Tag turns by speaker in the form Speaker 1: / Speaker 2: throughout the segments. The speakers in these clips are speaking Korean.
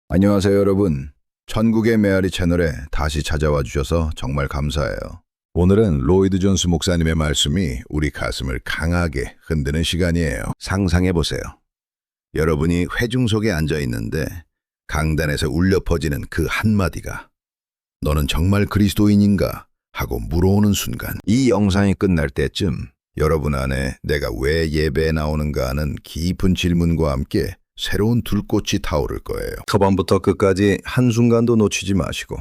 Speaker 1: 안녕하세요, 여러분. 천국의 메아리 채널에 다시 찾아와 주셔서 정말 감사해요. 오늘은 로이드 존스 목사님의 말씀이 우리 가슴을 강하게 흔드는 시간이에요. 상상해 보세요. 여러분이 회중 속에 앉아 있는데 강단에서 울려 퍼지는 그 한마디가 너는 정말 그리스도인인가? 하고 물어오는 순간, 이 영상이 끝날 때쯤 여러분 안에 내가 왜 예배에 나오는가 하는 깊은 질문과 함께 새로운 불꽃이 타오를 거예요. 초반부터 끝까지 한순간도 놓치지 마시고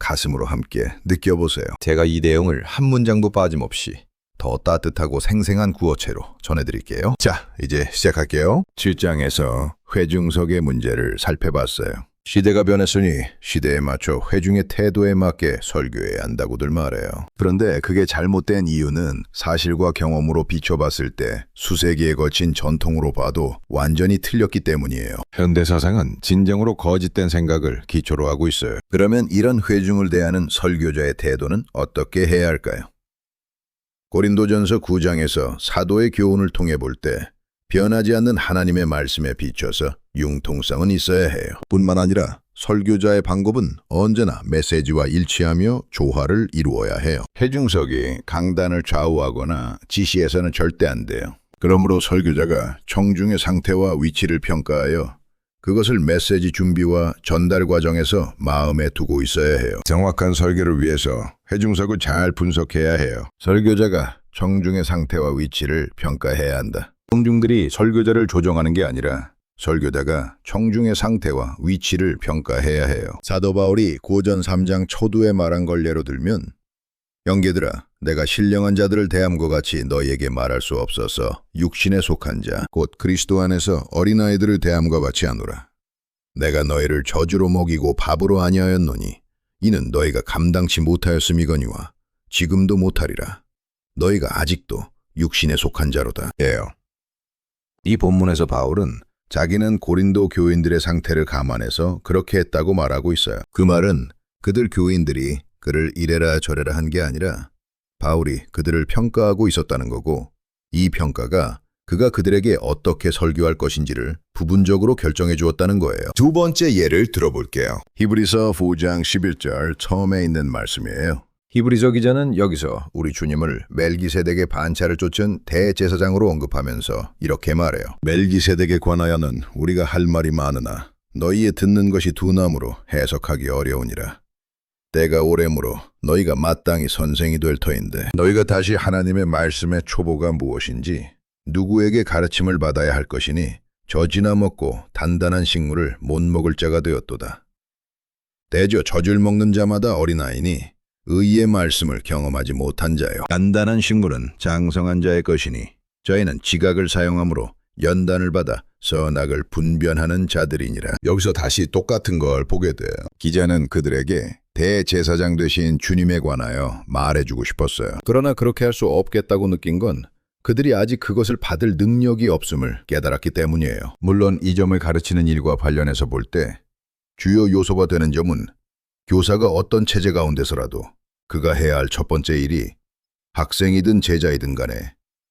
Speaker 1: 가슴으로 함께 느껴보세요. 제가 이 내용을 한 문장도 빠짐없이 더 따뜻하고 생생한 구어체로 전해드릴게요. 자, 이제 시작할게요. 7장에서 회중석의 문제를 살펴봤어요. 시대가 변했으니 시대에 맞춰 회중의 태도에 맞게 설교해야 한다고들 말해요. 그런데 그게 잘못된 이유는 사실과 경험으로 비춰봤을 때 수세기에 걸친 전통으로 봐도 완전히 틀렸기 때문이에요. 현대사상은 진정으로 거짓된 생각을 기초로 하고 있어요. 그러면 이런 회중을 대하는 설교자의 태도는 어떻게 해야 할까요? 고린도전서 9장에서 사도의 교훈을 통해 볼 때 변하지 않는 하나님의 말씀에 비춰서 융통성은 있어야 해요. 뿐만 아니라 설교자의 방법은 언제나 메시지와 일치하며 조화를 이루어야 해요. 회중석이 강단을 좌우하거나 지시해서는 절대 안 돼요. 그러므로 설교자가 청중의 상태와 위치를 평가하여 그것을 메시지 준비와 전달 과정에서 마음에 두고 있어야 해요. 정확한 설교를 위해서 회중석을 잘 분석해야 해요. 설교자가 청중의 상태와 위치를 평가해야 한다. 청중들이 설교자를 조정하는 게 아니라 설교자가 청중의 상태와 위치를 평가해야 해요. 사도 바울이 고전 3장 초두에 말한 걸 예로 들면, 형제들아, 내가 신령한 자들을 대함과 같이 너희에게 말할 수 없어서 육신에 속한 자, 곧 그리스도 안에서 어린아이들을 대함과 같이 하노라. 내가 너희를 저주로 먹이고 밥으로 아니하였노니 이는 너희가 감당치 못하였음이거니와 지금도 못하리라. 너희가 아직도 육신에 속한 자로다. 예요. 이 본문에서 바울은 자기는 고린도 교인들의 상태를 감안해서 그렇게 했다고 말하고 있어요. 그 말은 그들 교인들이 그를 이래라 저래라 한 게 아니라 바울이 그들을 평가하고 있었다는 거고, 이 평가가 그가 그들에게 어떻게 설교할 것인지를 부분적으로 결정해 주었다는 거예요. 두 번째 예를 들어볼게요. 히브리서 9장 11절 처음에 있는 말씀이에요. 히브리서 기자는 여기서 우리 주님을 멜기세덱의 반차를 쫓은 대제사장으로 언급하면서 이렇게 말해요. 멜기세덱에 관하여는 우리가 할 말이 많으나 너희의 듣는 것이 둔함으로 해석하기 어려우니라. 때가 오래므로 너희가 마땅히 선생이 될 터인데, 너희가 다시 하나님의 말씀의 초보가 무엇인지 누구에게 가르침을 받아야 할 것이니 젖이나 먹고 단단한 식물을 못 먹을 자가 되었도다. 대저 젖을 먹는 자마다 어린아이니 의의 말씀을 경험하지 못한 자요. 단단한 식물은 장성한 자의 것이니 저희는 지각을 사용하므로 연단을 받아 선악을 분별하는 자들이니라. 여기서 다시 똑같은 걸 보게 돼요. 기자는 그들에게 대제사장 되신 주님에 관하여 말해주고 싶었어요. 그러나 그렇게 할 수 없겠다고 느낀 건 그들이 아직 그것을 받을 능력이 없음을 깨달았기 때문이에요. 물론 이 점을 가르치는 일과 관련해서 볼 때 주요 요소가 되는 점은 교사가 어떤 체제 가운데서라도 그가 해야 할 첫 번째 일이 학생이든 제자이든 간에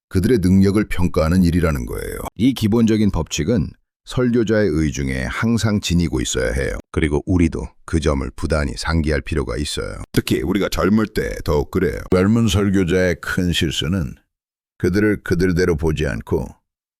Speaker 1: 그들의 능력을 평가하는 일이라는 거예요. 이 기본적인 법칙은 설교자의 의중에 항상 지니고 있어야 해요. 그리고 우리도 그 점을 부단히 상기할 필요가 있어요. 특히 우리가 젊을 때 더욱 그래요. 젊은 설교자의 큰 실수는 그들을 그들대로 보지 않고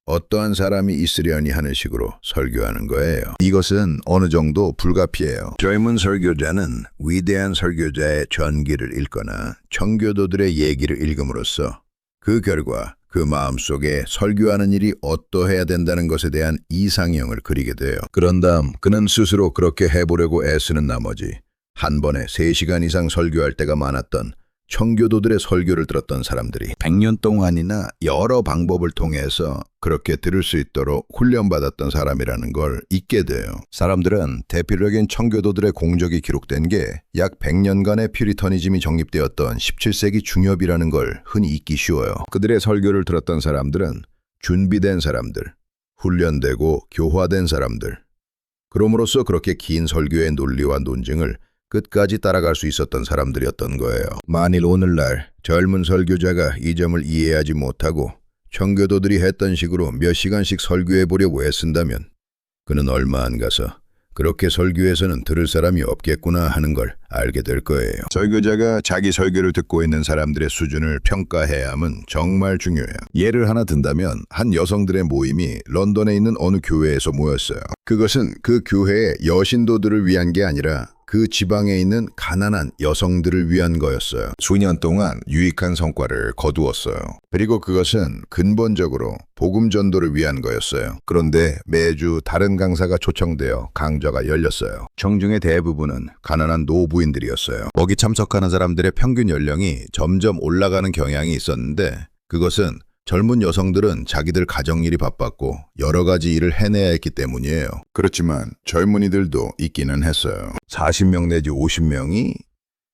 Speaker 1: 어떠한 사람이 있으려니 하는 식으로 설교하는 거예요. 이것은 어느 정도 불가피해요. 젊은 설교자는 위대한 설교자의 전기를 읽거나 청교도들의 얘기를 읽음으로써 그 결과 그 마음속에 설교하는 일이 어떠해야 된다는 것에 대한 이상형을 그리게 돼요. 그런 다음 그는 스스로 그렇게 해보려고 애쓰는 나머지 한 번에 3시간 이상 설교할 때가 많았던 청교도들의 설교를 들었던 사람들이 100년 동안이나 여러 방법을 통해서 그렇게 들을 수 있도록 훈련받았던 사람이라는 걸 잊게 돼요. 사람들은 대표적인 청교도들의 공적이 기록된 게 약 100년간의 퓨리터니즘이 정립되었던 17세기 중엽이라는 걸 흔히 잊기 쉬워요. 그들의 설교를 들었던 사람들은 준비된 사람들, 훈련되고 교화된 사람들, 그럼으로써 그렇게 긴 설교의 논리와 논증을 끝까지 따라갈 수 있었던 사람들이었던 거예요. 만일 오늘날 젊은 설교자가 이 점을 이해하지 못하고 청교도들이 했던 식으로 몇 시간씩 설교해 보려고 애쓴다면 그는 얼마 안 가서 그렇게 설교에서는 들을 사람이 없겠구나 하는 걸 알게 될 거예요. 설교자가 자기 설교를 듣고 있는 사람들의 수준을 평가해야 함은 정말 중요해요. 예를 하나 든다면 한 여성들의 모임이 런던에 있는 어느 교회에서 모였어요. 그것은 그 교회의 여신도들을 위한 게 아니라 그 지방에 있는 가난한 여성들을 위한 거였어요. 수년 동안 유익한 성과를 거두었어요. 그리고 그것은 근본적으로 복음 전도를 위한 거였어요. 그런데 매주 다른 강사가 초청되어 강좌가 열렸어요. 청중의 대부분은 가난한 노부인들이었어요. 거기 참석하는 사람들의 평균 연령이 점점 올라가는 경향이 있었는데 그것은 젊은 여성들은 자기들 가정일이 바빴고 여러 가지 일을 해내야 했기 때문이에요. 그렇지만 젊은이들도 있기는 했어요. 40명 내지 50명이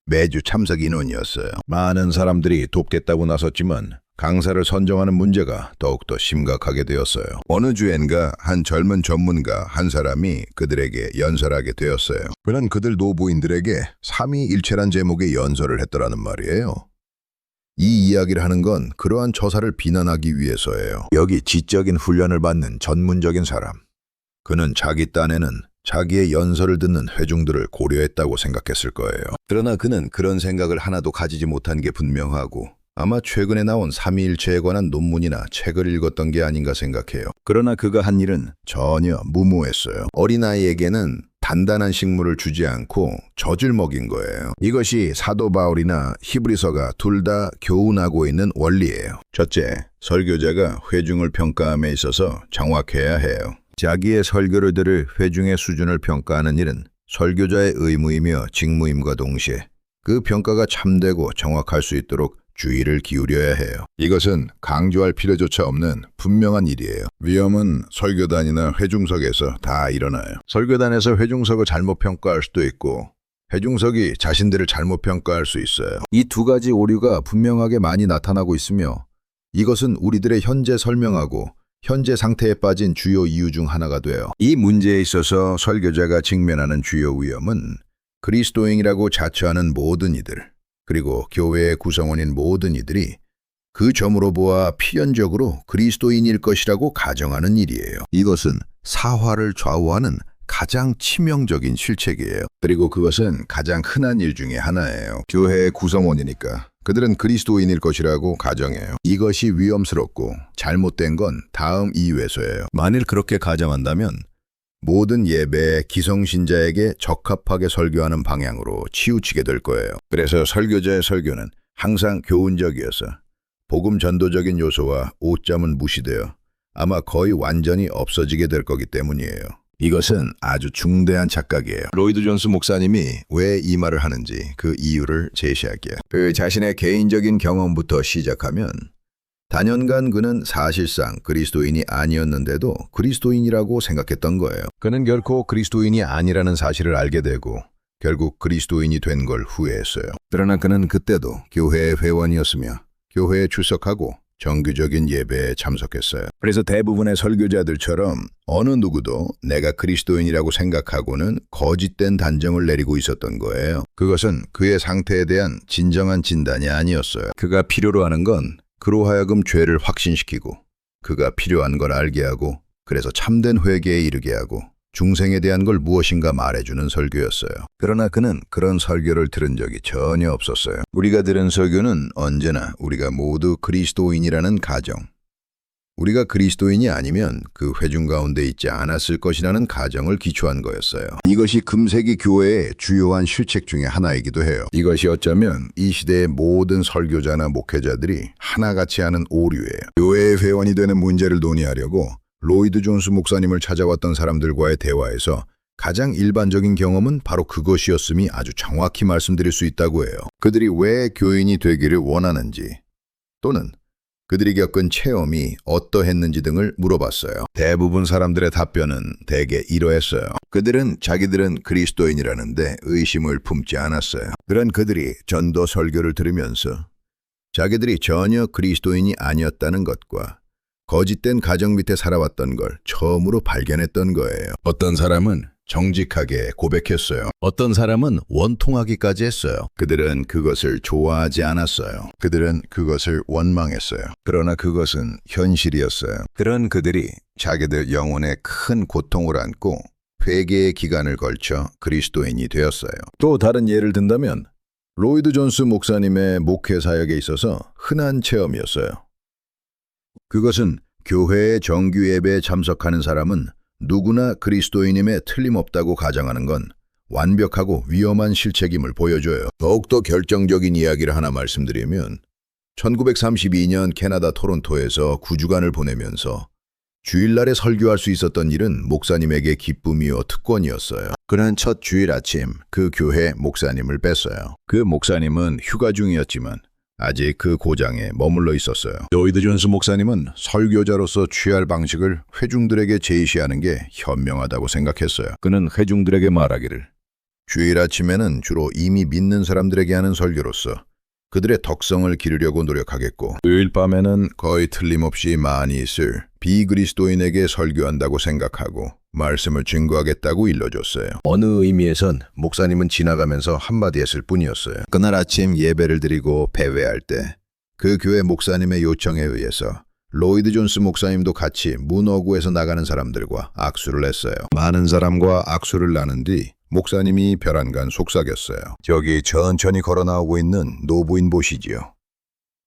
Speaker 1: 매주 참석 인원이었어요. 많은 사람들이 돕겠다고 나섰지만 강사를 선정하는 문제가 더욱더 심각하게 되었어요. 어느 주엔가 한 젊은 전문가 한 사람이 그들에게 연설하게 되었어요. 그는 그들 노부인들에게 삼위일체란 제목의 연설을 했더라는 말이에요. 이 이야기를 하는 건 그러한 처사를 비난하기 위해서예요. 여기 지적인 훈련을 받는 전문적인 사람. 그는 자기 딴에는 자기의 연설을 듣는 회중들을 고려했다고 생각했을 거예요. 그러나 그는 그런 생각을 하나도 가지지 못한 게 분명하고 아마 최근에 나온 삼위일체에 관한 논문이나 책을 읽었던 게 아닌가 생각해요. 그러나 그가 한 일은 전혀 무모했어요. 어린아이에게는 단단한 식물을 주지 않고 젖을 먹인 거예요. 이것이 사도 바울이나 히브리서가 둘 다 교훈하고 있는 원리예요. 첫째, 설교자가 회중을 평가함에 있어서 정확해야 해요. 자기의 설교를 들을 회중의 수준을 평가하는 일은 설교자의 의무이며 직무임과 동시에 그 평가가 참되고 정확할 수 있도록 주의를 기울여야 해요. 이것은 강조할 필요조차 없는 분명한 일이에요. 위험은 설교단이나 회중석에서 다 일어나요. 설교단에서 회중석을 잘못 평가할 수도 있고 회중석이 자신들을 잘못 평가할 수 있어요. 이 두 가지 오류가 분명하게 많이 나타나고 있으며 이것은 우리들의 현재 설명하고 현재 상태에 빠진 주요 이유 중 하나가 돼요. 이 문제에 있어서 설교자가 직면하는 주요 위험은 그리스도인이라고 자처하는 모든 이들 그리고 교회의 구성원인 모든 이들이 그 점으로 보아 필연적으로 그리스도인일 것이라고 가정하는 일이에요. 이것은 사화를 좌우하는 가장 치명적인 실책이에요. 그리고 그것은 가장 흔한 일 중에 하나예요. 교회의 구성원이니까 그들은 그리스도인일 것이라고 가정해요. 이것이 위험스럽고 잘못된 건 다음 이유에서예요. 만일 그렇게 가정한다면 모든 예배에 기성신자에게 적합하게 설교하는 방향으로 치우치게 될 거예요. 그래서 설교자의 설교는 항상 교훈적이어서 복음 전도적인 요소와 오점은 무시되어 아마 거의 완전히 없어지게 될 거기 때문이에요. 이것은 아주 중대한 착각이에요. 로이드 존스 목사님이 왜 이 말을 하는지 그 이유를 제시할게요. 그 자신의 개인적인 경험부터 시작하면 다년간 그는 사실상 그리스도인이 아니었는데도 그리스도인이라고 생각했던 거예요. 그는 결코 그리스도인이 아니라는 사실을 알게 되고 결국 그리스도인이 된 걸 후회했어요. 그러나 그는 그때도 교회의 회원이었으며 교회에 출석하고 정규적인 예배에 참석했어요. 그래서 대부분의 설교자들처럼 어느 누구도 내가 그리스도인이라고 생각하고는 거짓된 단정을 내리고 있었던 거예요. 그것은 그의 상태에 대한 진정한 진단이 아니었어요. 그가 필요로 하는 건 그로 하여금 죄를 확신시키고 그가 필요한 걸 알게 하고 그래서 참된 회개에 이르게 하고 중생에 대한 걸 무엇인가 말해주는 설교였어요. 그러나 그는 그런 설교를 들은 적이 전혀 없었어요. 우리가 들은 설교는 언제나 우리가 모두 그리스도인이라는 가정, 우리가 그리스도인이 아니면 그 회중 가운데 있지 않았을 것이라는 가정을 기초한 거였어요. 이것이 금세기 교회의 주요한 실책 중에 하나이기도 해요. 이것이 어쩌면 이 시대의 모든 설교자나 목회자들이 하나같이 하는 오류예요. 교회의 회원이 되는 문제를 논의하려고 로이드 존스 목사님을 찾아왔던 사람들과의 대화에서 가장 일반적인 경험은 바로 그것이었음이 아주 정확히 말씀드릴 수 있다고 해요. 그들이 왜 교인이 되기를 원하는지 또는 그들이 겪은 체험이 어떠했는지 등을 물어봤어요. 대부분 사람들의 답변은 대개 이러했어요. 그들은 자기들은 그리스도인이라는데 의심을 품지 않았어요. 그런 그들이 전도 설교를 들으면서 자기들이 전혀 그리스도인이 아니었다는 것과 거짓된 가정 밑에 살아왔던 걸 처음으로 발견했던 거예요. 어떤 사람은 정직하게 고백했어요. 어떤 사람은 원통하기까지 했어요. 그들은 그것을 좋아하지 않았어요. 그들은 그것을 원망했어요. 그러나 그것은 현실이었어요. 그런 그들이 자기들 영혼에 큰 고통을 안고 회개의 기간을 걸쳐 그리스도인이 되었어요. 또 다른 예를 든다면 로이드 존스 목사님의 목회 사역에 있어서 흔한 체험이었어요. 그것은 교회의 정규 예배에 참석하는 사람은 누구나 그리스도인임에 틀림없다고 가정하는 건 완벽하고 위험한 실책임을 보여줘요. 더욱더 결정적인 이야기를 하나 말씀드리면 1932년 캐나다 토론토에서 9주간을 보내면서 주일날에 설교할 수 있었던 일은 목사님에게 기쁨이요 특권이었어요. 그는 첫 주일 아침 그 교회 목사님을 뵀어요. 그 목사님은 휴가 중이었지만 아직 그 고장에 머물러 있었어요. 로이드 존스 목사님은 설교자로서 취할 방식을 회중들에게 제시하는 게 현명하다고 생각했어요. 그는 회중들에게 말하기를 주일 아침에는 주로 이미 믿는 사람들에게 하는 설교로서 그들의 덕성을 기르려고 노력하겠고 토요일 밤에는 거의 틀림없이 많이 있을 비그리스도인에게 설교한다고 생각하고 말씀을 증거하겠다고 일러줬어요. 어느 의미에선 목사님은 지나가면서 한마디 했을 뿐이었어요. 그날 아침 예배를 드리고 배회할 때 그 교회 목사님의 요청에 의해서 로이드 존스 목사님도 같이 문어구에서 나가는 사람들과 악수를 했어요. 많은 사람과 악수를 나눈 뒤 목사님이 벼랑간 속삭였어요. 저기 천천히 걸어 나오고 있는 노부인 보시지요.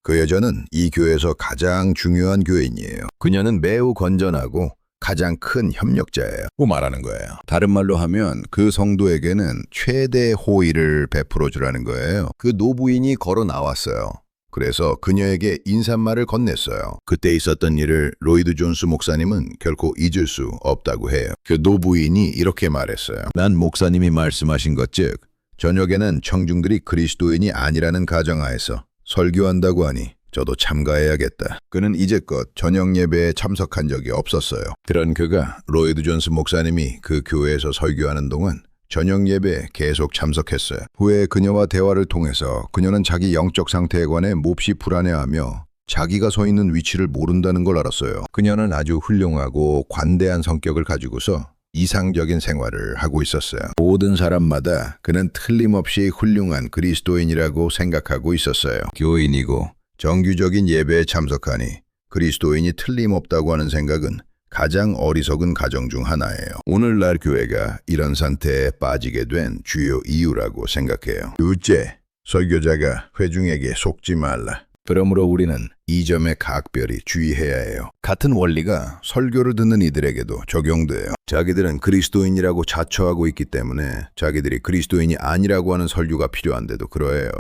Speaker 1: 그 여자는 이 교회에서 가장 중요한 교인이에요. 그녀는 매우 건전하고 가장 큰 협력자예요. 고 말하는 거예요. 다른 말로 하면 그 성도에게는 최대 호의를 베풀어 주라는 거예요. 그 노부인이 걸어 나왔어요. 그래서 그녀에게 인사말을 건넸어요. 그때 있었던 일을 로이드 존스 목사님은 결코 잊을 수 없다고 해요. 그 노부인이 이렇게 말했어요. 난 목사님이 말씀하신 것 즉 저녁에는 청중들이 그리스도인이 아니라는 가정하에서 설교한다고 하니 저도 참가해야겠다. 그는 이제껏 저녁 예배에 참석한 적이 없었어요. 그런 그가 로이드 존스 목사님이 그 교회에서 설교하는 동안 저녁 예배에 계속 참석했어요. 후에 그녀와 대화를 통해서 그녀는 자기 영적 상태에 관해 몹시 불안해하며 자기가 서 있는 위치를 모른다는 걸 알았어요. 그녀는 아주 훌륭하고 관대한 성격을 가지고서 이상적인 생활을 하고 있었어요. 모든 사람마다 그는 틀림없이 훌륭한 그리스도인이라고 생각하고 있었어요. 교인이고 정규적인 예배에 참석하니 그리스도인이 틀림없다고 하는 생각은 가장 어리석은 가정 중 하나예요. 오늘날 교회가 이런 상태에 빠지게 된 주요 이유라고 생각해요. 둘째, 설교자가 회중에게 속지 말라. 그러므로 우리는 이 점에 각별히 주의해야 해요. 같은 원리가 설교를 듣는 이들에게도 적용돼요. 자기들은 그리스도인이라고 자처하고 있기 때문에 자기들이 그리스도인이 아니라고 하는 설교가 필요한데도 그러해요.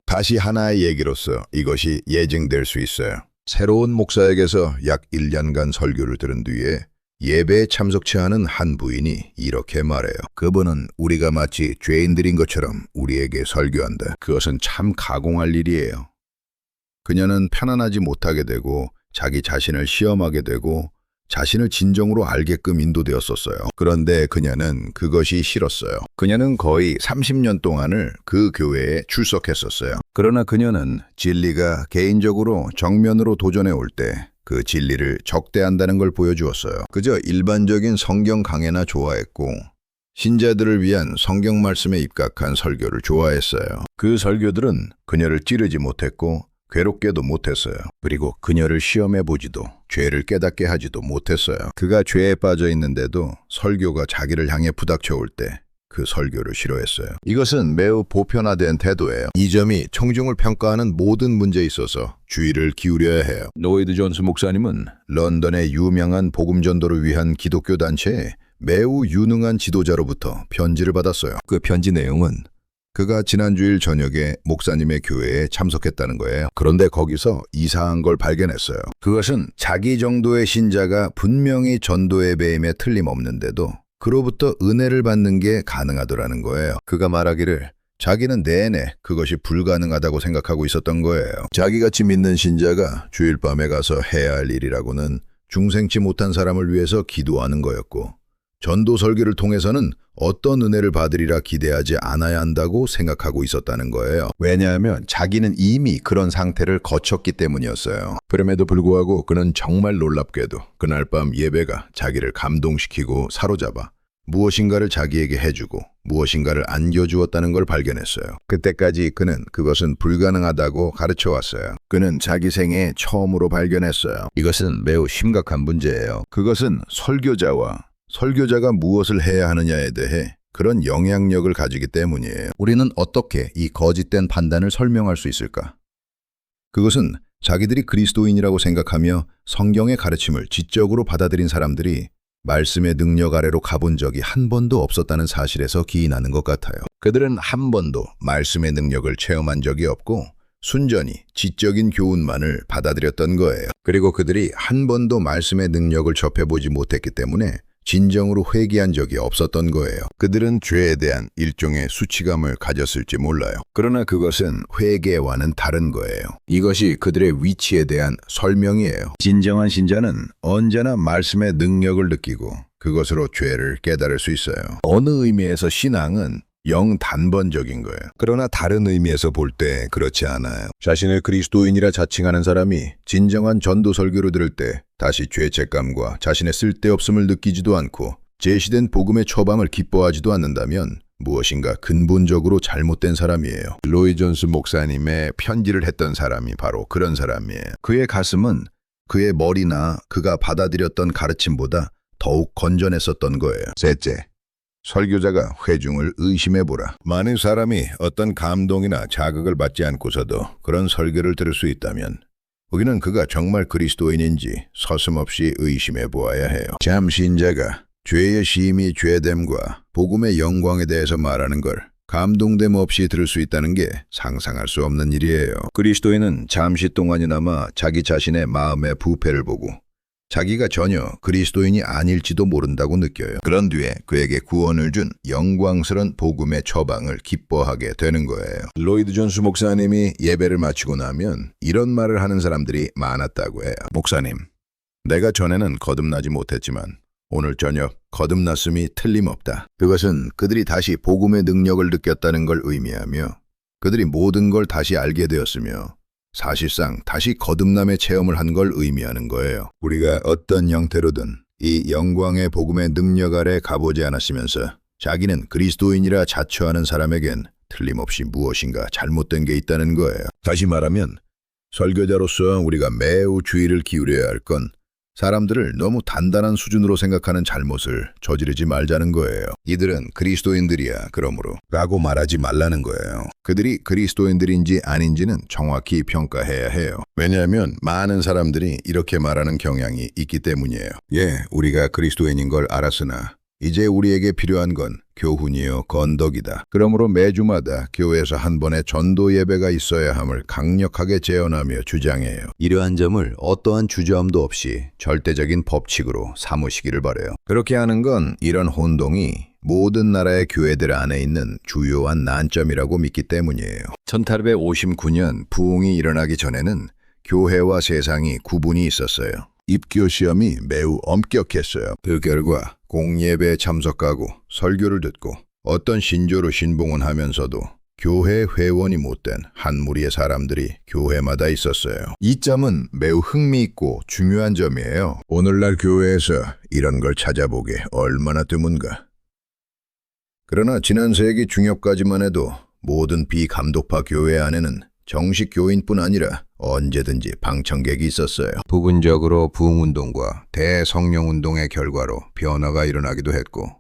Speaker 1: 다시 하나의 얘기로서 이것이 예증될 수 있어요. 새로운 목사에게서 약 1년간 설교를 들은 뒤에 예배에 참석치 않은 한 부인이 이렇게 말해요. 그분은 우리가 마치 죄인들인 것처럼 우리에게 설교한다. 그것은 참 가공할 일이에요. 그녀는 편안하지 못하게 되고 자기 자신을 시험하게 되고 자신을 진정으로 알게끔 인도되었었어요. 그런데 그녀는 그것이 싫었어요. 그녀는 거의 30년 동안을 그 교회에 출석했었어요. 그러나 그녀는 진리가 개인적으로 정면으로 도전해 올 때 그 진리를 적대한다는 걸 보여주었어요. 그저 일반적인 성경 강해나 좋아했고 신자들을 위한 성경 말씀에 입각한 설교를 좋아했어요. 그 설교들은 그녀를 찌르지 못했고 괴롭게도 못했어요. 그리고 그녀를 시험해보지도 죄를 깨닫게 하지도 못했어요. 그가 죄에 빠져 있는데도 설교가 자기를 향해 부닥쳐올 때 그 설교를 싫어했어요. 이것은 매우 보편화된 태도예요. 이 점이 청중을 평가하는 모든 문제에 있어서 주의를 기울여야 해요. 로이드 존스 목사님은 런던의 유명한 복음 전도를 위한 기독교 단체에 매우 유능한 지도자로부터 편지를 받았어요. 그 편지 내용은 그가 지난 주일 저녁에 목사님의 교회에 참석했다는 거예요. 그런데 거기서 이상한 걸 발견했어요. 그것은 자기 정도의 신자가 분명히 전도 예배임에 틀림없는데도 그로부터 은혜를 받는 게 가능하더라는 거예요. 그가 말하기를 자기는 내내 그것이 불가능하다고 생각하고 있었던 거예요. 자기같이 믿는 신자가 주일 밤에 가서 해야 할 일이라고는 중생치 못한 사람을 위해서 기도하는 거였고 전도 설교를 통해서는 어떤 은혜를 받으리라 기대하지 않아야 한다고 생각하고 있었다는 거예요. 왜냐하면 자기는 이미 그런 상태를 거쳤기 때문이었어요. 그럼에도 불구하고 그는 정말 놀랍게도 그날 밤 예배가 자기를 감동시키고 사로잡아 무엇인가를 자기에게 해주고 무엇인가를 안겨주었다는 걸 발견했어요. 그때까지 그는 그것은 불가능하다고 가르쳐왔어요. 그는 자기 생애 처음으로 발견했어요. 이것은 매우 심각한 문제예요. 그것은 설교자와 설교자가 무엇을 해야 하느냐에 대해 그런 영향력을 가지기 때문이에요. 우리는 어떻게 이 거짓된 판단을 설명할 수 있을까? 그것은 자기들이 그리스도인이라고 생각하며 성경의 가르침을 지적으로 받아들인 사람들이 말씀의 능력 아래로 가본 적이 한 번도 없었다는 사실에서 기인하는 것 같아요. 그들은 한 번도 말씀의 능력을 체험한 적이 없고 순전히 지적인 교훈만을 받아들였던 거예요. 그리고 그들이 한 번도 말씀의 능력을 접해보지 못했기 때문에 진정으로 회개한 적이 없었던 거예요. 그들은 죄에 대한 일종의 수치감을 가졌을지 몰라요. 그러나 그것은 회개와는 다른 거예요. 이것이 그들의 위치에 대한 설명이에요. 진정한 신자는 언제나 말씀의 능력을 느끼고 그것으로 죄를 깨달을 수 있어요. 어느 의미에서 신앙은 영단번적인 거예요. 그러나 다른 의미에서 볼 때 그렇지 않아요. 자신을 그리스도인이라 자칭하는 사람이 진정한 전도 설교를 들을 때 다시 죄책감과 자신의 쓸데없음을 느끼지도 않고 제시된 복음의 처방을 기뻐하지도 않는다면 무엇인가 근본적으로 잘못된 사람이에요. 로이 존스 목사님의 편지를 했던 사람이 바로 그런 사람이에요. 그의 가슴은 그의 머리나 그가 받아들였던 가르침보다 더욱 건전했었던 거예요. 셋째, 설교자가 회중을 의심해보라. 많은 사람이 어떤 감동이나 자극을 받지 않고서도 그런 설교를 들을 수 있다면 우리는 그가 정말 그리스도인인지 서슴없이 의심해보아야 해요. 참신자가 죄의 심히 죄됨과 복음의 영광에 대해서 말하는 걸 감동됨 없이 들을 수 있다는 게 상상할 수 없는 일이에요. 그리스도인은 잠시 동안이나마 자기 자신의 마음의 부패를 보고 자기가 전혀 그리스도인이 아닐지도 모른다고 느껴요. 그런 뒤에 그에게 구원을 준 영광스런 복음의 처방을 기뻐하게 되는 거예요. 로이드 존스 목사님이 예배를 마치고 나면 이런 말을 하는 사람들이 많았다고 해요. 목사님, 내가 전에는 거듭나지 못했지만 오늘 저녁 거듭났음이 틀림없다. 그것은 그들이 다시 복음의 능력을 느꼈다는 걸 의미하며 그들이 모든 걸 다시 알게 되었으며 사실상 다시 거듭남의 체험을 한 걸 의미하는 거예요. 우리가 어떤 형태로든 이 영광의 복음의 능력 아래 가보지 않았으면서 자기는 그리스도인이라 자처하는 사람에겐 틀림없이 무엇인가 잘못된 게 있다는 거예요. 다시 말하면 설교자로서 우리가 매우 주의를 기울여야 할 건 사람들을 너무 단단한 수준으로 생각하는 잘못을 저지르지 말자는 거예요. 이들은 그리스도인들이야 그러므로 라고 말하지 말라는 거예요. 그들이 그리스도인들인지 아닌지는 정확히 평가해야 해요. 왜냐하면 많은 사람들이 이렇게 말하는 경향이 있기 때문이에요. 예, 우리가 그리스도인인 걸 알았으나 이제 우리에게 필요한 건 교훈이요 건덕이다. 그러므로 매주마다 교회에서 한 번의 전도 예배가 있어야 함을 강력하게 제언하며 주장해요. 이러한 점을 어떠한 주저함도 없이 절대적인 법칙으로 삼으시기를 바라요. 그렇게 하는 건 이런 혼동이 모든 나라의 교회들 안에 있는 주요한 난점이라고 믿기 때문이에요. 1859년 부흥이 일어나기 전에는 교회와 세상이 구분이 있었어요. 입교 시험이 매우 엄격했어요. 그 결과 공예배에 참석하고 설교를 듣고 어떤 신조로 신봉을 하면서도 교회 회원이 못된 한 무리의 사람들이 교회마다 있었어요. 이 점은 매우 흥미있고 중요한 점이에요. 오늘날 교회에서 이런 걸 찾아보기 얼마나 드문가. 그러나 지난 세기 중엽까지만 해도 모든 비감독파 교회 안에는 정식 교인뿐 아니라 언제든지 방청객이 있었어요. 부분적으로 부흥운동과 대성령운동의 결과로 변화가 일어나기도 했고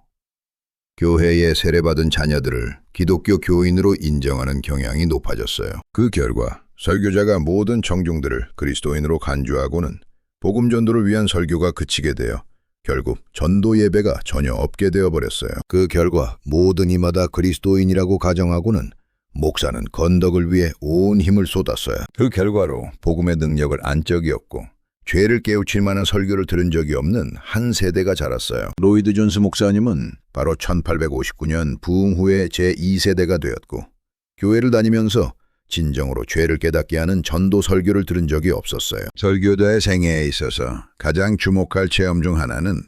Speaker 1: 교회에 세례받은 자녀들을 기독교 교인으로 인정하는 경향이 높아졌어요. 그 결과 설교자가 모든 청중들을 그리스도인으로 간주하고는 복음 전도를 위한 설교가 그치게 되어 결국 전도 예배가 전혀 없게 되어버렸어요. 그 결과 모든 이마다 그리스도인이라고 가정하고는 목사는 건덕을 위해 온 힘을 쏟았어요. 그 결과로 복음의 능력을 안 적이 없고 죄를 깨우칠 만한 설교를 들은 적이 없는 한 세대가 자랐어요. 로이드 존스 목사님은 바로 1859년 부흥 후에 제2세대가 되었고 교회를 다니면서 진정으로 죄를 깨닫게 하는 전도 설교를 들은 적이 없었어요. 설교자의 생애에 있어서 가장 주목할 체험 중 하나는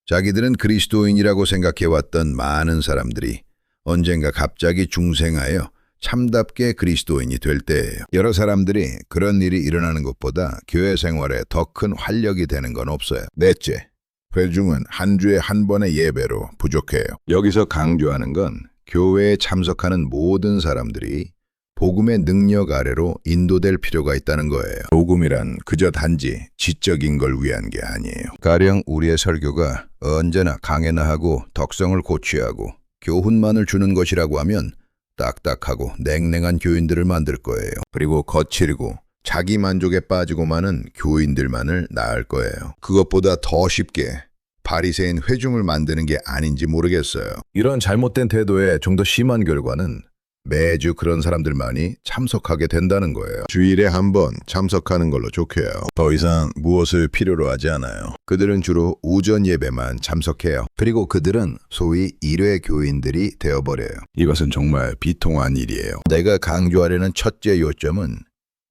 Speaker 1: 자기들은 그리스도인이라고 생각해왔던 많은 사람들이 언젠가 갑자기 중생하여 참답게 그리스도인이 될 때예요. 여러 사람들이 그런 일이 일어나는 것보다 교회 생활에 더 큰 활력이 되는 건 없어요. 넷째, 회중은 한 주에 한 번의 예배로 부족해요. 여기서 강조하는 건 교회에 참석하는 모든 사람들이 복음의 능력 아래로 인도될 필요가 있다는 거예요. 복음이란 그저 단지 지적인 걸 위한 게 아니에요. 가령 우리의 설교가 언제나 강해나 하고 덕성을 고취하고 교훈만을 주는 것이라고 하면 딱딱하고 냉랭한 교인들을 만들 거예요. 그리고 거칠고 자기 만족에 빠지고 마는 교인들만을 낳을 거예요. 그것보다 더 쉽게 바리새인 회중을 만드는 게 아닌지 모르겠어요. 이런 잘못된 태도의 좀 더 심한 결과는 매주 그런 사람들만이 참석하게 된다는 거예요. 주일에 한 번 참석하는 걸로 좋게요. 더 이상 무엇을 필요로 하지 않아요. 그들은 주로 오전 예배만 참석해요. 그리고 그들은 소위 일회 교인들이 되어버려요. 이것은 정말 비통한 일이에요. 내가 강조하려는 첫째 요점은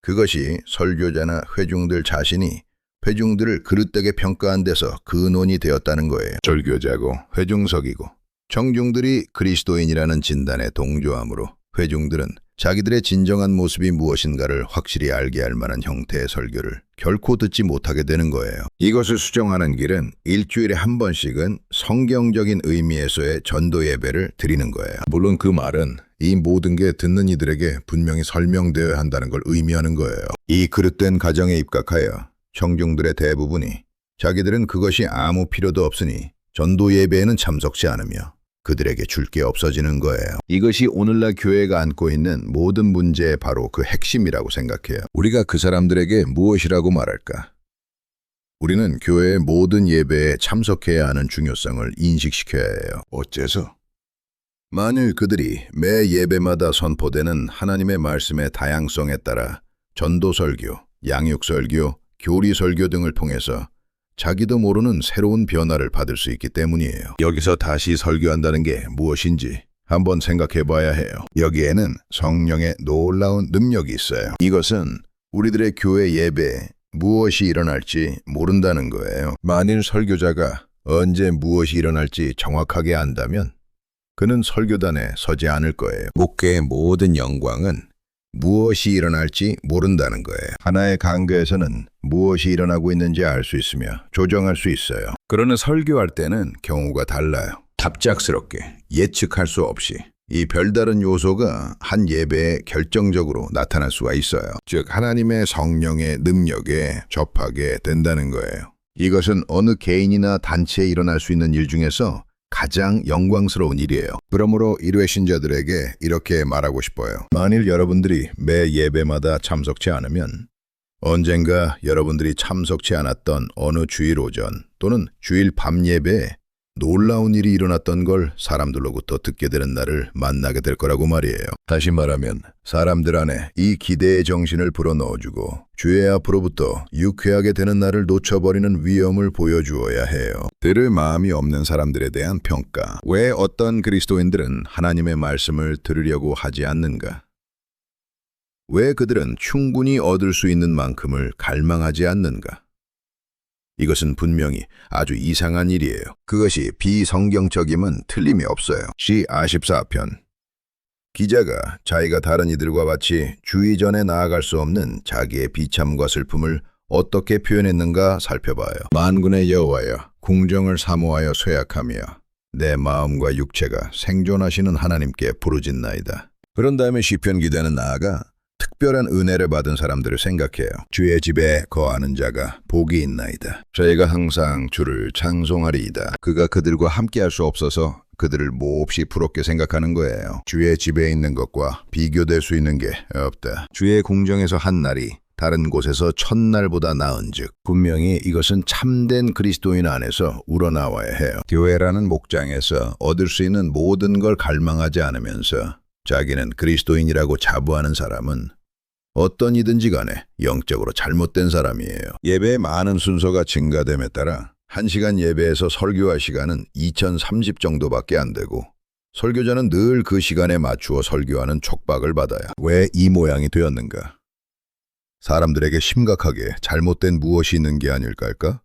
Speaker 1: 그것이 설교자나 회중들 자신이 회중들을 그릇되게 평가한 데서 근원이 되었다는 거예요. 설교자고 회중석이고 청중들이 그리스도인이라는 진단에 동조하므로 회중들은 자기들의 진정한 모습이 무엇인가를 확실히 알게 할 만한 형태의 설교를 결코 듣지 못하게 되는 거예요. 이것을 수정하는 길은 일주일에 한 번씩은 성경적인 의미에서의 전도 예배를 드리는 거예요. 물론 그 말은 이 모든 게 듣는 이들에게 분명히 설명되어야 한다는 걸 의미하는 거예요. 이 그릇된 가정에 입각하여 청중들의 대부분이 자기들은 그것이 아무 필요도 없으니 전도 예배에는 참석지 않으며 그들에게 줄 게 없어지는 거예요. 이것이 오늘날 교회가 안고 있는 모든 문제의 바로 그 핵심이라고 생각해요. 우리가 그 사람들에게 무엇이라고 말할까? 우리는 교회의 모든 예배에 참석해야 하는 중요성을 인식시켜야 해요. 어째서? 만일 그들이 매 예배마다 선포되는 하나님의 말씀의 다양성에 따라 전도 설교, 양육 설교, 교리 설교 등을 통해서 자기도 모르는 새로운 변화를 받을 수 있기 때문이에요. 여기서 다시 설교한다는 게 무엇인지 한번 생각해 봐야 해요. 여기에는 성령의 놀라운 능력이 있어요. 이것은 우리들의 교회 예배에 무엇이 일어날지 모른다는 거예요. 만일 설교자가 언제 무엇이 일어날지 정확하게 안다면 그는 설교단에 서지 않을 거예요. 목회의 모든 영광은 무엇이 일어날지 모른다는 거예요. 하나의 강교에서는 무엇이 일어나고 있는지 알 수 있으며 조정할 수 있어요. 그러나 설교할 때는 경우가 달라요. 갑작스럽게 예측할 수 없이 이 별다른 요소가 한 예배에 결정적으로 나타날 수가 있어요. 즉 하나님의 성령의 능력에 접하게 된다는 거예요. 이것은 어느 개인이나 단체에 일어날 수 있는 일 중에서 가장 영광스러운 일이에요. 그러므로 일회 신자들에게 이렇게 말하고 싶어요. 만일 여러분들이 매 예배마다 참석치 않으면 언젠가 여러분들이 참석치 않았던 어느 주일 오전 또는 주일 밤 예배에 놀라운 일이 일어났던 걸 사람들로부터 듣게 되는 날을 만나게 될 거라고 말이에요. 다시 말하면 사람들 안에 이 기대의 정신을 불어넣어주고 주의 앞으로부터 유쾌하게 되는 날을 놓쳐버리는 위험을 보여주어야 해요. 들을 마음이 없는 사람들에 대한 평가. 왜 어떤 그리스도인들은 하나님의 말씀을 들으려고 하지 않는가? 왜 그들은 충분히 얻을 수 있는 만큼을 갈망하지 않는가? 이것은 분명히 아주 이상한 일이에요. 그것이 비성경적임은 틀림이 없어요. 시 44편. 기자가 자기가 다른 이들과 같이 주의 전에 나아갈 수 없는 자기의 비참과 슬픔을 어떻게 표현했는가 살펴봐요. 만군의 여호와여, 궁정을 사모하여 쇠약하며 내 마음과 육체가 생존하시는 하나님께 부르짖나이다. 그런 다음에 시편 기자는 나아가 특별한 은혜를 받은 사람들을 생각해요. 주의 집에 거하는 자가 복이 있나이다. 저희가 항상 주를 찬송하리이다. 그가 그들과 함께할 수 없어서 그들을 몹시 부럽게 생각하는 거예요. 주의 집에 있는 것과 비교될 수 있는 게 없다. 주의 궁정에서 한 날이 다른 곳에서 첫날보다 나은즉 분명히 이것은 참된 그리스도인 안에서 우러나와야 해요. 교회라는 목장에서 얻을 수 있는 모든 걸 갈망하지 않으면서 자기는 그리스도인이라고 자부하는 사람은 어떤 이든지 간에 영적으로 잘못된 사람이에요. 예배의 많은 순서가 증가됨에 따라 1시간 예배에서 설교할 시간은 2030 정도밖에 안 되고 설교자는 늘 그 시간에 맞추어 설교하는 촉박을 받아요. 왜 이 모양이 되었는가? 사람들에게 심각하게 잘못된 무엇이 있는 게 아닐까?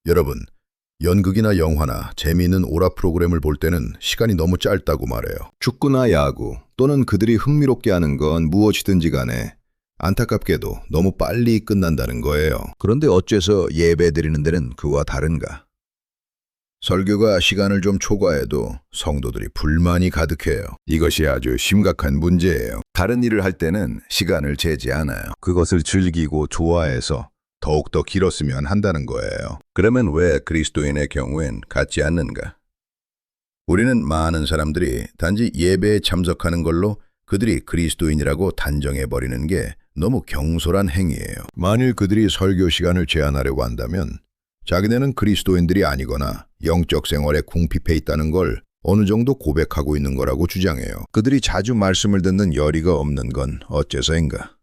Speaker 1: 여러분, 연극이나 영화나 재미있는 오락 프로그램을 볼 때는 시간이 너무 짧다고 말해요. 축구나 야구 또는 그들이 흥미롭게 하는 건 무엇이든지 간에 안타깝게도 너무 빨리 끝난다는 거예요. 그런데 어째서 예배 드리는 데는 그와 다른가? 설교가 시간을 좀 초과해도 성도들이 불만이 가득해요. 이것이 아주 심각한 문제예요. 다른 일을 할 때는 시간을 재지 않아요. 그것을 즐기고 좋아해서 더욱더 길었으면 한다는 거예요. 그러면 왜 그리스도인의 경우엔 같지 않는가? 우리는 많은 사람들이 단지 예배에 참석하는 걸로 그들이 그리스도인이라고 단정해버리는 게 너무 경솔한 행위예요. 만일 그들이 설교 시간을 제한하려고 한다면 자기네는 그리스도인들이 아니거나 영적 생활에 궁핍해 있다는 걸 어느 정도 고백하고 있는 거라고 주장해요. 그들이 자주 말씀을 듣는 열의가 없는 건 어째서인가?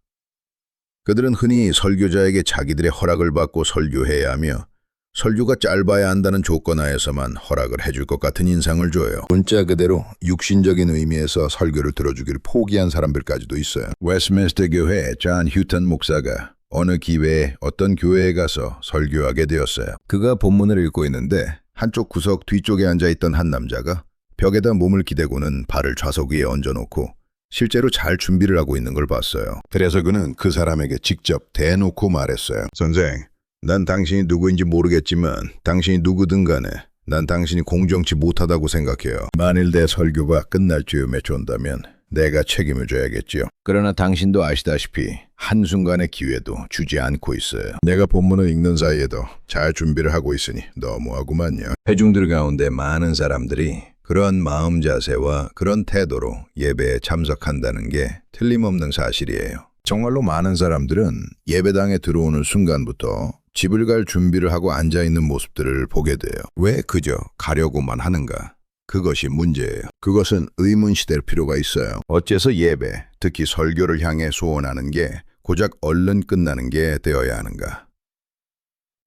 Speaker 1: 그들은 흔히 설교자에게 자기들의 허락을 받고 설교해야 하며 설교가 짧아야 한다는 조건 하에서만 허락을 해줄 것 같은 인상을 줘요. 문자 그대로 육신적인 의미에서 설교를 들어주기를 포기한 사람들까지도 있어요. 웨스트민스터 교회 존 휴턴 목사가 어느 기회에 어떤 교회에 가서 설교하게 되었어요. 그가 본문을 읽고 있는데 한쪽 구석 뒤쪽에 앉아있던 한 남자가 벽에다 몸을 기대고는 발을 좌석 위에 얹어놓고 실제로 잘 준비를 하고 있는 걸 봤어요. 그래서 그는 그 사람에게 직접 대놓고 말했어요. 선생, 난 당신이 누구인지 모르겠지만 당신이 누구든 간에 난 당신이 공정치 못하다고 생각해요. 만일 내 설교가 끝날 즈음에 존다면 내가 책임을 져야겠지요. 그러나 당신도 아시다시피 한순간의 기회도 주지 않고 있어요. 내가 본문을 읽는 사이에도 잘 준비를 하고 있으니 너무하구만요. 회중들 가운데 많은 사람들이 그런 마음 자세와 그런 태도로 예배에 참석한다는 게 틀림없는 사실이에요. 정말로 많은 사람들은 예배당에 들어오는 순간부터 집을 갈 준비를 하고 앉아있는 모습들을 보게 돼요. 왜 그저 가려고만 하는가? 그것이 문제예요. 그것은 의문시될 필요가 있어요. 어째서 예배, 특히 설교를 향해 소원하는 게 고작 얼른 끝나는 게 되어야 하는가?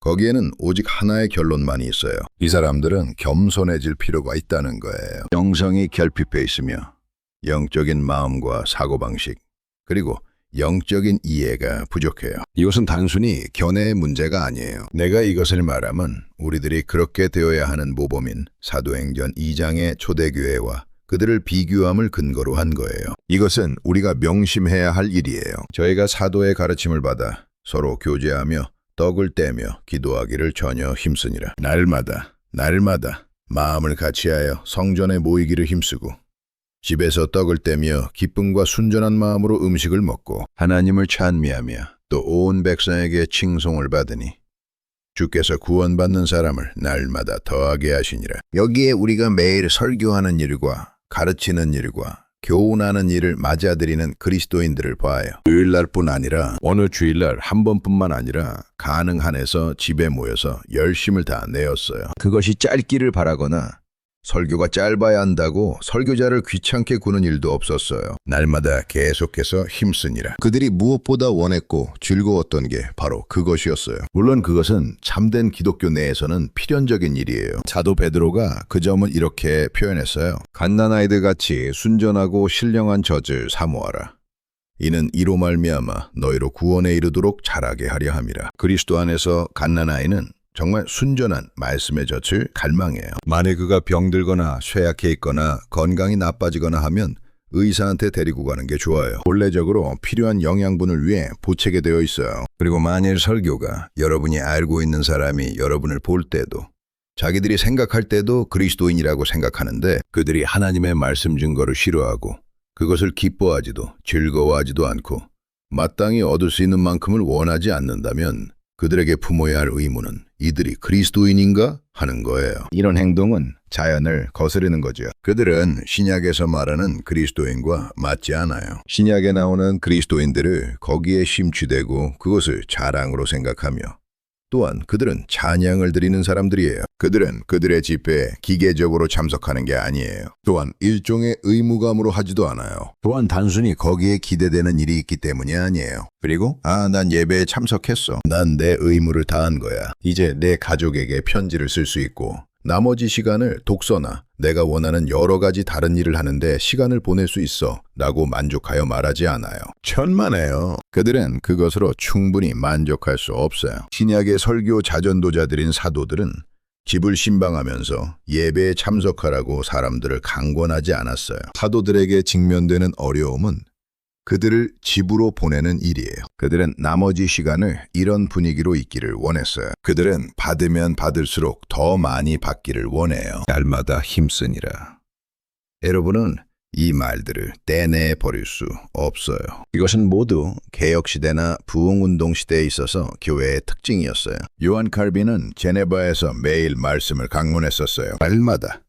Speaker 1: 거기에는 오직 하나의 결론만이 있어요. 이 사람들은 겸손해질 필요가 있다는 거예요. 영성이 결핍해 있으며 영적인 마음과 사고방식, 그리고 영적인 이해가 부족해요. 이것은 단순히 견해의 문제가 아니에요. 내가 이것을 말하면 우리들이 그렇게 되어야 하는 모범인 사도행전 2장의 초대교회와 그들을 비교함을 근거로 한 거예요. 이것은 우리가 명심해야 할 일이에요. 저희가 사도의 가르침을 받아 서로 교제하며 떡을 떼며 기도하기를 전혀 힘쓰니라. 날마다 마음을 같이하여 성전에 모이기를 힘쓰고 집에서 떡을 떼며 기쁨과 순전한 마음으로 음식을 먹고 하나님을 찬미하며 또 온 백성에게 칭송을 받으니 주께서 구원받는 사람을 날마다 더하게 하시니라. 여기에 우리가 매일 설교하는 일과 가르치는 일과 교훈하는 일을 맞아들이는 그리스도인들을 봐요. 주일날뿐 아니라 어느 주일날 한 번뿐만 아니라 가능한 한에서 집에 모여서 열심을 다 내었어요. 그것이 짧기를 바라거나 설교가 짧아야 한다고 설교자를 귀찮게 구는 일도 없었어요. 날마다 계속해서 힘쓰니라. 그들이 무엇보다 원했고 즐거웠던 게 바로 그것이었어요. 물론 그것은 참된 기독교 내에서는 필연적인 일이에요. 사도 베드로가 그 점을 이렇게 표현했어요. 갓난아이들 같이 순전하고 신령한 젖을 사모하라. 이는 이로 말미암아 너희로 구원에 이르도록 자라게 하려 함이라. 그리스도 안에서 갓난아이는 정말 순전한 말씀의 젖을 갈망해요. 만일 그가 병들거나 쇠약해 있거나 건강이 나빠지거나 하면 의사한테 데리고 가는 게 좋아요. 본래적으로 필요한 영양분을 위해 보채게 되어 있어요. 그리고 만일 설교가 여러분이 알고 있는 사람이 여러분을 볼 때도 자기들이 생각할 때도 그리스도인이라고 생각하는데 그들이 하나님의 말씀 증거를 싫어하고 그것을 기뻐하지도 즐거워하지도 않고 마땅히 얻을 수 있는 만큼을 원하지 않는다면 그들에게 품어야 할 의무는 이들이 그리스도인인가 하는 거예요. 이런 행동은 자연을 거스르는 거죠. 그들은 신약에서 말하는 그리스도인과 맞지 않아요. 신약에 나오는 그리스도인들을 거기에 심취되고 그것을 자랑으로 생각하며 또한 그들은 찬양을 드리는 사람들이에요. 그들은 그들의 집회에 기계적으로 참석하는 게 아니에요. 또한 일종의 의무감으로 하지도 않아요. 또한 단순히 거기에 기대되는 일이 있기 때문이 아니에요. 그리고 난 예배에 참석했어. 난 내 의무를 다한 거야. 이제 내 가족에게 편지를 쓸 수 있고 나머지 시간을 독서나 내가 원하는 여러 가지 다른 일을 하는데 시간을 보낼 수 있어 라고 만족하여 말하지 않아요. 천만에요. 그들은 그것으로 충분히 만족할 수 없어요. 신약의 설교 자전도자들인 사도들은 집을 신방하면서 예배에 참석하라고 사람들을 강권하지 않았어요. 사도들에게 직면되는 어려움은 그들을 집으로 보내는 일이에요. 그들은 나머지 시간을 이런 분위기로 있기를 원했어요. 그들은 받으면 받을수록 더 많이 받기를 원해요. 날마다 힘쓰니라. 여러분은 이 말들을 떼내 버릴 수 없어요. 이것은 모두 개혁시대나 부흥운동 시대에 있어서 교회의 특징이었어요. 요한 칼빈은 제네바에서 매일 말씀을 강론했었어요. 날마다.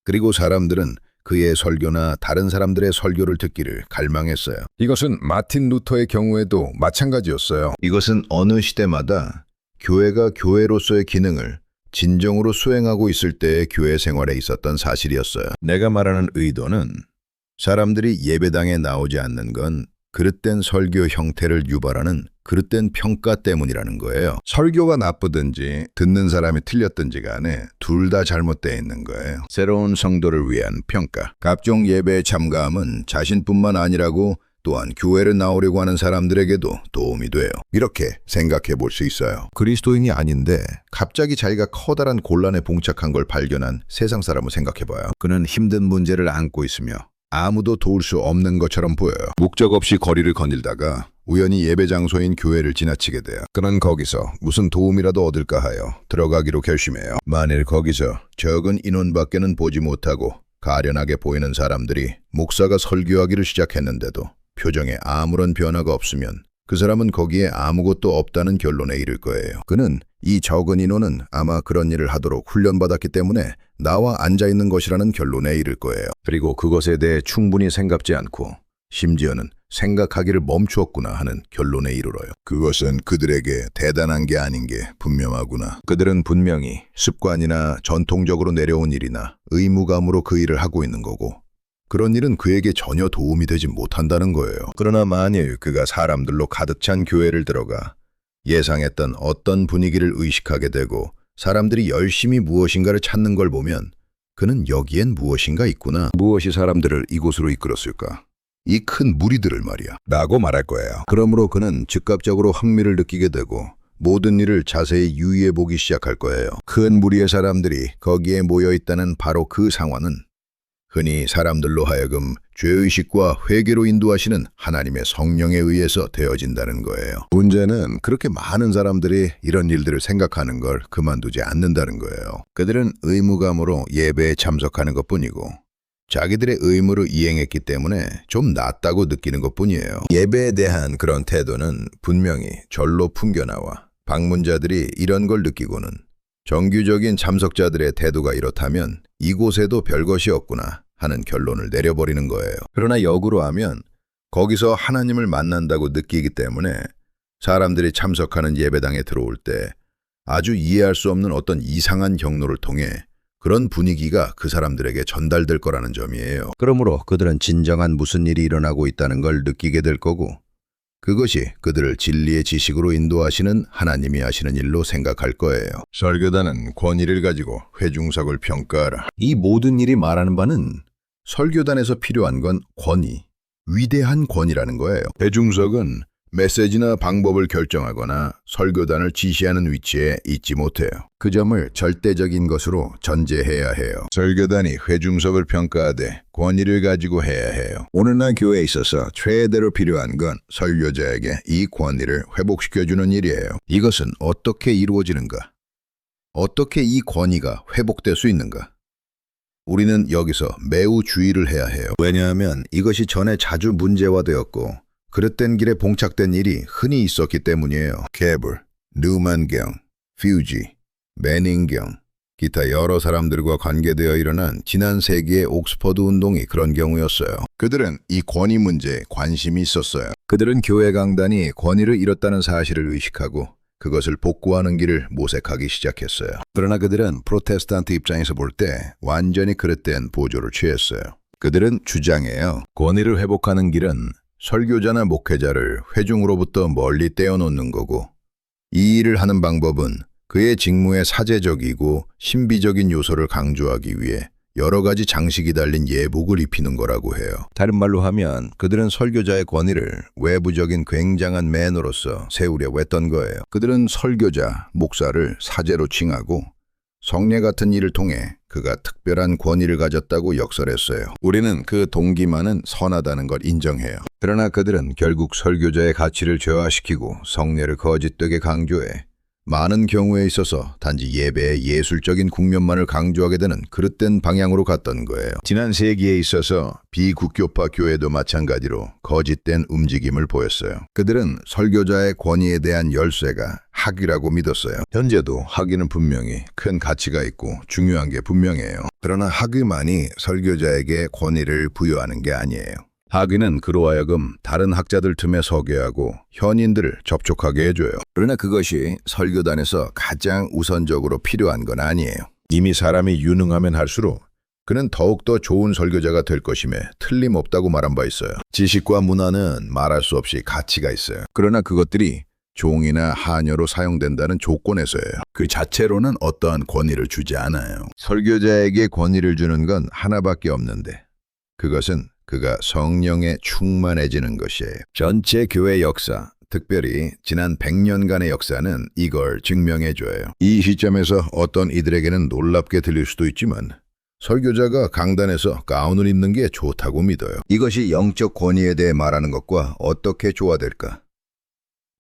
Speaker 1: 그리고 사람들은 그의 설교나 다른 사람들의 설교를 듣기를 갈망했어요. 이것은 마틴 루터의 경우에도 마찬가지였어요. 이것은 어느 시대마다 교회가 교회로서의 기능을 진정으로 수행하고 있을 때의 교회 생활에 있었던 사실이었어요. 내가 말하는 의도는 사람들이 예배당에 나오지 않는 건 그릇된 설교 형태를 유발하는 그릇된 평가 때문이라는 거예요. 설교가 나쁘든지 듣는 사람이 틀렸든지 간에 둘 다 잘못되어 있는 거예요. 새로운 성도를 위한 평가. 각종 예배에 참가함은 자신뿐만 아니라고 또한 교회를 나오려고 하는 사람들에게도 도움이 돼요. 이렇게 생각해 볼 수 있어요. 그리스도인이 아닌데 갑자기 자기가 커다란 곤란에 봉착한 걸 발견한 세상 사람을 생각해 봐요. 그는 힘든 문제를 안고 있으며 아무도 도울 수 없는 것처럼 보여요. 목적 없이 거리를 거닐다가 우연히 예배 장소인 교회를 지나치게 돼요. 그는 거기서 무슨 도움이라도 얻을까 하여 들어가기로 결심해요. 만일 거기서 적은 인원밖에는 보지 못하고 가련하게 보이는 사람들이 목사가 설교하기를 시작했는데도 표정에 아무런 변화가 없으면 그 사람은 거기에 아무것도 없다는 결론에 이를 거예요. 그는 이 적은 인원은 아마 그런 일을 하도록 훈련받았기 때문에 나와 앉아있는 것이라는 결론에 이를 거예요. 그리고 그것에 대해 충분히 생각지 않고 심지어는 생각하기를 멈추었구나 하는 결론에 이르러요. 그것은 그들에게 대단한 게 아닌 게 분명하구나. 그들은 분명히 습관이나 전통적으로 내려온 일이나 의무감으로 그 일을 하고 있는 거고 그런 일은 그에게 전혀 도움이 되지 못한다는 거예요. 그러나 만일 그가 사람들로 가득 찬 교회를 들어가 예상했던 어떤 분위기를 의식하게 되고 사람들이 열심히 무엇인가를 찾는 걸 보면 그는 여기엔 무엇인가 있구나. 무엇이 사람들을 이곳으로 이끌었을까? 이 큰 무리들을 말이야. 라고 말할 거예요. 그러므로 그는 즉각적으로 흥미를 느끼게 되고 모든 일을 자세히 유의해 보기 시작할 거예요. 큰 무리의 사람들이 거기에 모여 있다는 바로 그 상황은 흔히 사람들로 하여금 죄의식과 회개로 인도하시는 하나님의 성령에 의해서 되어진다는 거예요. 문제는 그렇게 많은 사람들이 이런 일들을 생각하는 걸 그만두지 않는다는 거예요. 그들은 의무감으로 예배에 참석하는 것뿐이고 자기들의 의무를 이행했기 때문에 좀 낫다고 느끼는 것뿐이에요. 예배에 대한 그런 태도는 분명히 절로 풍겨나와 방문자들이 이런 걸 느끼고는 정규적인 참석자들의 태도가 이렇다면 이곳에도 별것이 없구나 하는 결론을 내려버리는 거예요. 그러나 역으로 하면 거기서 하나님을 만난다고 느끼기 때문에 사람들이 참석하는 예배당에 들어올 때 아주 이해할 수 없는 어떤 이상한 경로를 통해 그런 분위기가 그 사람들에게 전달될 거라는 점이에요. 그러므로 그들은 진정한 무슨 일이 일어나고 있다는 걸 느끼게 될 거고 그것이 그들을 진리의 지식으로 인도하시는 하나님이 하시는 일로 생각할 거예요. 설교단은 권위를 가지고 회중석을 평가하라. 이 모든 일이 말하는 바는 설교단에서 필요한 건 권위, 위대한 권위라는 거예요. 회중석은 메시지나 방법을 결정하거나 설교단을 지시하는 위치에 있지 못해요. 그 점을 절대적인 것으로 전제해야 해요. 설교단이 회중석을 평가하되 권위를 가지고 해야 해요. 오늘날 교회에 있어서 최대로 필요한 건 설교자에게 이 권위를 회복시켜주는 일이에요. 이것은 어떻게 이루어지는가? 어떻게 이 권위가 회복될 수 있는가? 우리는 여기서 매우 주의를 해야 해요. 왜냐하면 이것이 전에 자주 문제화되었고 그릇된 길에 봉착된 일이 흔히 있었기 때문이에요. 케블, 뉴만경, 퓨지, 매닝경, 기타 여러 사람들과 관계되어 일어난 지난 세기의 옥스퍼드 운동이 그런 경우였어요. 그들은 이 권위 문제에 관심이 있었어요. 그들은 교회 강단이 권위를 잃었다는 사실을 의식하고 그것을 복구하는 길을 모색하기 시작했어요. 그러나 그들은 프로테스탄트 입장에서 볼 때 완전히 그릇된 보조를 취했어요. 그들은 주장해요. 권위를 회복하는 길은 설교자나 목회자를 회중으로부터 멀리 떼어놓는 거고 이 일을 하는 방법은 그의 직무에 사제적이고 신비적인 요소를 강조하기 위해 여러 가지 장식이 달린 예복을 입히는 거라고 해요. 다른 말로 하면 그들은 설교자의 권위를 외부적인 굉장한 매너로서 세우려고 했던 거예요. 그들은 설교자, 목사를 사제로 칭하고 성례 같은 일을 통해 그가 특별한 권위를 가졌다고 역설했어요. 우리는 그 동기만은 선하다는 걸 인정해요. 그러나 그들은 결국 설교자의 가치를 저하시키고 성례를 거짓되게 강조해 많은 경우에 있어서 단지 예배의 예술적인 국면만을 강조하게 되는 그릇된 방향으로 갔던 거예요. 지난 세기에 있어서 비국교파 교회도 마찬가지로 거짓된 움직임을 보였어요. 그들은 설교자의 권위에 대한 열쇠가 학위라고 믿었어요. 현재도 학위는 분명히 큰 가치가 있고 중요한 게 분명해요. 그러나 학위만이 설교자에게 권위를 부여하는 게 아니에요. 학위는 그로 하여금 다른 학자들 틈에 서게 하고 현인들을 접촉하게 해줘요. 그러나 그것이 설교단에서 가장 우선적으로 필요한 건 아니에요. 이미 사람이 유능하면 할수록 그는 더욱더 좋은 설교자가 될 것임에 틀림없다고 말한 바 있어요. 지식과 문화는 말할 수 없이 가치가 있어요. 그러나 그것들이 종이나 하녀로 사용된다는 조건에서예요. 그 자체로는 어떠한 권위를 주지 않아요. 설교자에게 권위를 주는 건 하나밖에 없는데 그것은 그가 성령에 충만해지는 것이에요. 전체 교회 역사, 특별히 지난 100년간의 역사는 이걸 증명해줘요. 이 시점에서 어떤 이들에게는 놀랍게 들릴 수도 있지만 설교자가 강단에서 가운을 입는 게 좋다고 믿어요. 이것이 영적 권위에 대해 말하는 것과 어떻게 조화될까?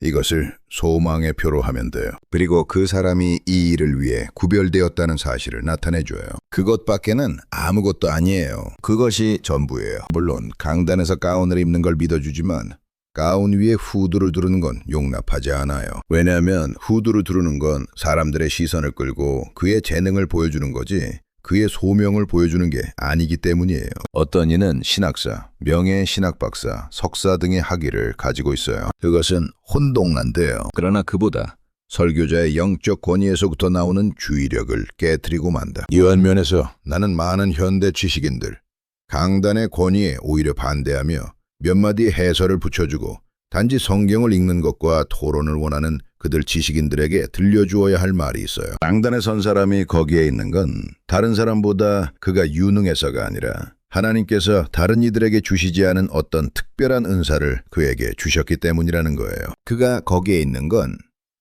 Speaker 1: 이것을 소망의 표로 하면 돼요. 그리고 그 사람이 이 일을 위해 구별되었다는 사실을 나타내줘요. 그것밖에는 아무것도 아니에요. 그것이 전부예요. 물론 강단에서 가운을 입는 걸 믿어주지만 가운 위에 후드를 두르는 건 용납하지 않아요. 왜냐하면 후드를 두르는 건 사람들의 시선을 끌고 그의 재능을 보여주는 거지 그의 소명을 보여주는 게 아니기 때문이에요. 어떤 이는 신학사, 명예신학박사, 석사 등의 학위를 가지고 있어요. 그것은 혼동난데요. 그러나 그보다 설교자의 영적 권위에서부터 나오는 주의력을 깨트리고 만다. 이러한 면에서 나는 많은 현대 지식인들, 강단의 권위에 오히려 반대하며 몇 마디 해설을 붙여주고 단지 성경을 읽는 것과 토론을 원하는 그들 지식인들에게 들려주어야 할 말이 있어요. 강단에 선 사람이 거기에 있는 건 다른 사람보다 그가 유능해서가 아니라 하나님께서 다른 이들에게 주시지 않은 어떤 특별한 은사를 그에게 주셨기 때문이라는 거예요. 그가 거기에 있는 건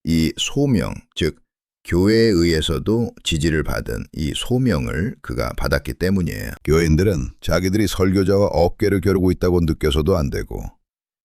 Speaker 1: 이 소명, 즉 교회에 의해서도 지지를 받은 이 소명을 그가 받았기 때문이에요. 교인들은 자기들이 설교자와 어깨를 겨루고 있다고 느껴서도 안 되고